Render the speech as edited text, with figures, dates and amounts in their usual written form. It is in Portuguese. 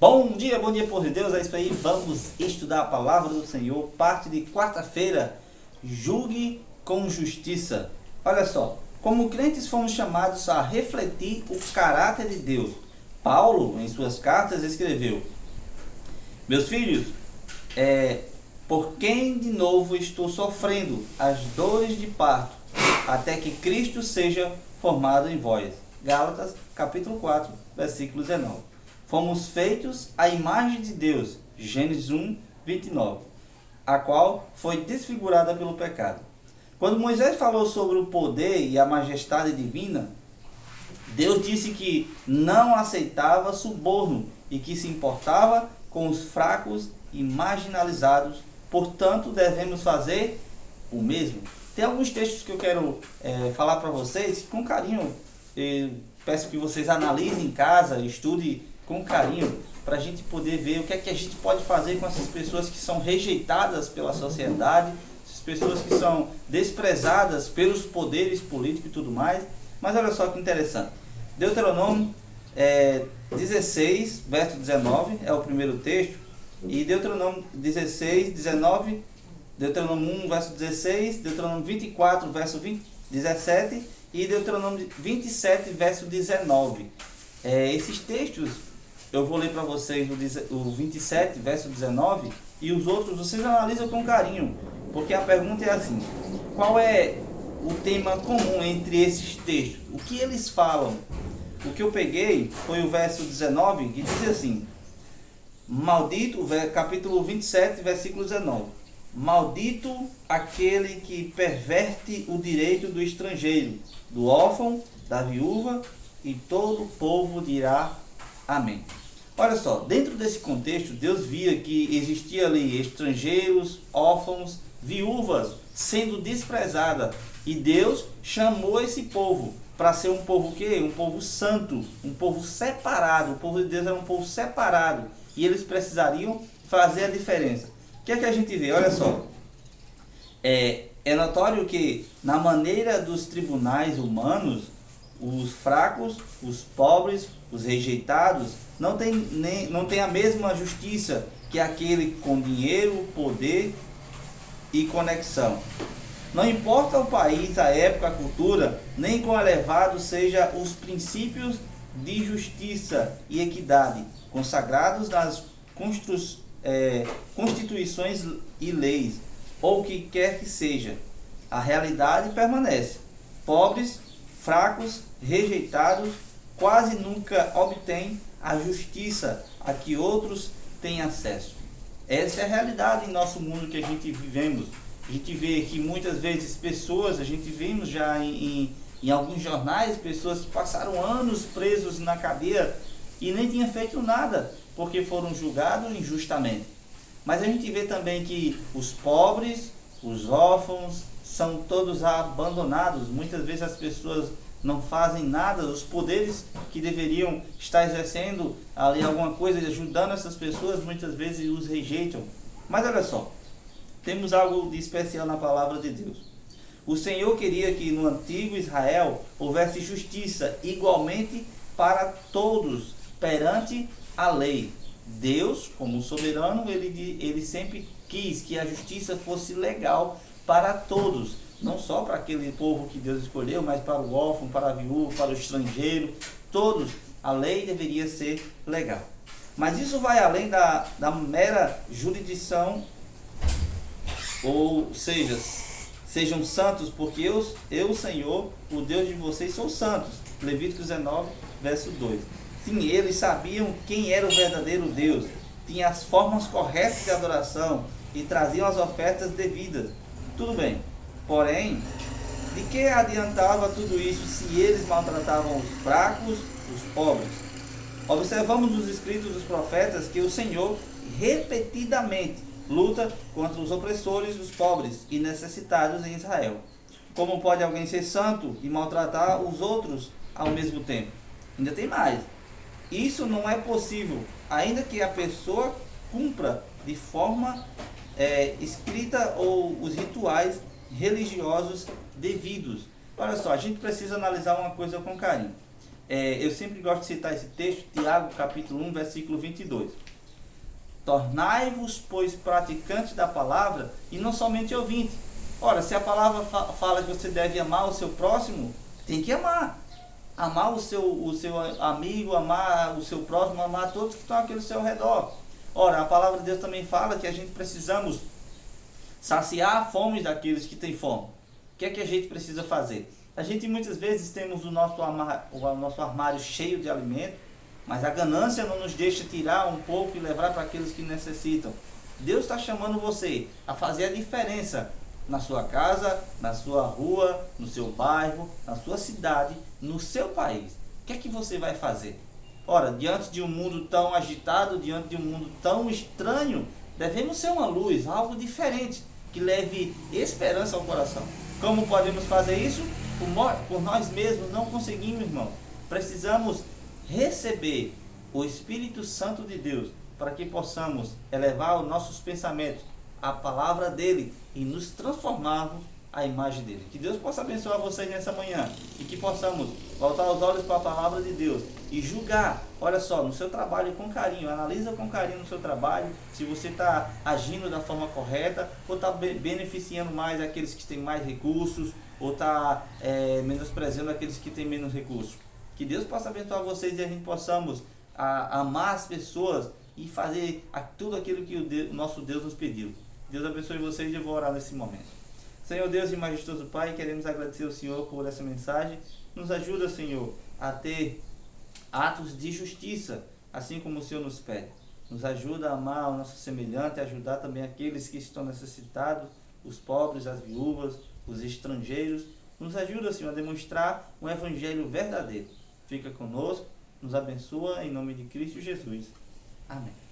Bom dia, povo de Deus, é isso aí, vamos estudar a palavra do Senhor, parte de quarta-feira, julgue com justiça. Olha só, como crentes fomos chamados a refletir o caráter de Deus. Paulo, em suas cartas, escreveu: meus filhos, por quem de novo estou sofrendo as dores de parto, até que Cristo seja formado em vós. Gálatas, capítulo 4, versículo 19. Fomos feitos à imagem de Deus, Gênesis 1, 29, a qual foi desfigurada pelo pecado. Quando Moisés falou sobre o poder e a majestade divina, Deus disse que não aceitava suborno e que se importava com os fracos e marginalizados, portanto devemos fazer o mesmo. Tem alguns textos que eu quero falar para vocês com carinho. Eu peço que vocês analisem em casa, estudem com carinho, para a gente poder ver o que é que a gente pode fazer com essas pessoas que são rejeitadas pela sociedade, essas pessoas que são desprezadas pelos poderes políticos e tudo mais. Mas olha só que interessante. Deuteronômio 16, verso 19, é o primeiro texto, e Deuteronômio 16, 19, Deuteronômio 1, verso 16, Deuteronômio 24, verso 17 e Deuteronômio 27, verso 19. Esses textos eu vou ler para vocês o 27, verso 19, e os outros vocês analisam com carinho, porque a pergunta é assim: qual é o tema comum entre esses textos? O que eles falam? O que eu peguei foi o verso 19, que diz assim: maldito, capítulo 27, versículo 19. Maldito aquele que perverte o direito do estrangeiro, do órfão, da viúva, e todo o povo dirá amém. Olha só, dentro desse contexto, Deus via que existia ali estrangeiros, órfãos, viúvas sendo desprezada, e Deus chamou esse povo para ser um povo o quê? Um povo santo, um povo separado. O povo de Deus era um povo separado, e eles precisariam fazer a diferença. O que é que a gente vê? Olha só, é notório que na maneira dos tribunais humanos, os fracos, os pobres, os rejeitados não tem a mesma justiça que aquele com dinheiro, poder e conexão. Não importa o país, a época, a cultura, nem quão elevados sejam os princípios de justiça e equidade consagrados nas constituições e leis, ou o que quer que seja, a realidade permanece. Pobres, fracos, rejeitados quase nunca obtêm a justiça a que outros têm acesso. Essa é a realidade em nosso mundo que a gente vivemos. A gente vê que muitas vezes pessoas, a gente vimos já em alguns jornais, pessoas que passaram anos presos na cadeia e nem tinham feito nada, porque foram julgados injustamente. Mas a gente vê também que os pobres, os órfãos, são todos abandonados. Muitas vezes as pessoas não fazem nada, os poderes que deveriam estar exercendo ali alguma coisa, ajudando essas pessoas, muitas vezes os rejeitam. Mas olha só, temos algo de especial na palavra de Deus. O Senhor queria que no antigo Israel houvesse justiça igualmente para todos, perante a lei. Deus, como soberano, ele sempre quis que a justiça fosse legal para todos. Não só para aquele povo que Deus escolheu, mas para o órfão, para a viúva, para o estrangeiro, todos. A lei deveria ser legal. Mas isso vai além da mera jurisdição, ou seja, sejam santos, porque eu, Senhor, o Deus de vocês, sou santos. Levítico 19, verso 2. Sim, eles sabiam quem era o verdadeiro Deus, tinham as formas corretas de adoração e traziam as ofertas devidas. Tudo bem. Porém, de que adiantava tudo isso se eles maltratavam os fracos, os pobres? Observamos nos escritos dos profetas que o Senhor repetidamente luta contra os opressores, os pobres e necessitados em Israel. Como pode alguém ser santo e maltratar os outros ao mesmo tempo? Ainda tem mais. Isso não é possível, ainda que a pessoa cumpra de forma escrita ou os rituais religiosos devidos. Olha só, a gente precisa analisar uma coisa com carinho. Eu sempre gosto de citar esse texto, Tiago capítulo 1, versículo 22. Tornai-vos, pois, praticantes da palavra e não somente ouvintes. Ora, se a palavra fala que você deve amar o seu próximo, tem que amar. Amar o seu amigo, amar o seu próximo, amar todos que estão aqui ao seu redor. Ora, a palavra de Deus também fala que a gente precisamos saciar a fome daqueles que têm fome. O que é que a gente precisa fazer? A gente muitas vezes temos o nosso armário cheio de alimento, mas a ganância não nos deixa tirar um pouco e levar para aqueles que necessitam. Deus está chamando você a fazer a diferença na sua casa, na sua rua, no seu bairro, na sua cidade, no seu país. O que é que você vai fazer? Ora, diante de um mundo tão agitado, diante de um mundo tão estranho, devemos ser uma luz, algo diferente, que leve esperança ao coração. Como podemos fazer isso? Por nós mesmos não conseguimos, irmão. Precisamos receber o Espírito Santo de Deus para que possamos elevar os nossos pensamentos à palavra dele e nos transformarmos à imagem dele. Que Deus possa abençoar vocês nessa manhã e que possamos voltar os olhos para a palavra de Deus e julgar, olha só, no seu trabalho com carinho, analisa com carinho no seu trabalho, se você está agindo da forma correta ou está beneficiando mais aqueles que têm mais recursos ou está menosprezando aqueles que têm menos recursos. Que Deus possa abençoar vocês e a gente possamos amar as pessoas e fazer tudo aquilo que o nosso Deus nos pediu. Deus abençoe vocês e eu vou orar nesse momento. Senhor Deus e majestoso Pai, queremos agradecer ao Senhor por essa mensagem. Nos ajuda, Senhor, a ter atos de justiça, assim como o Senhor nos pede. Nos ajuda a amar o nosso semelhante, a ajudar também aqueles que estão necessitados, os pobres, as viúvas, os estrangeiros. Nos ajuda, Senhor, a demonstrar um evangelho verdadeiro. Fica conosco, nos abençoa, em nome de Cristo Jesus. Amém.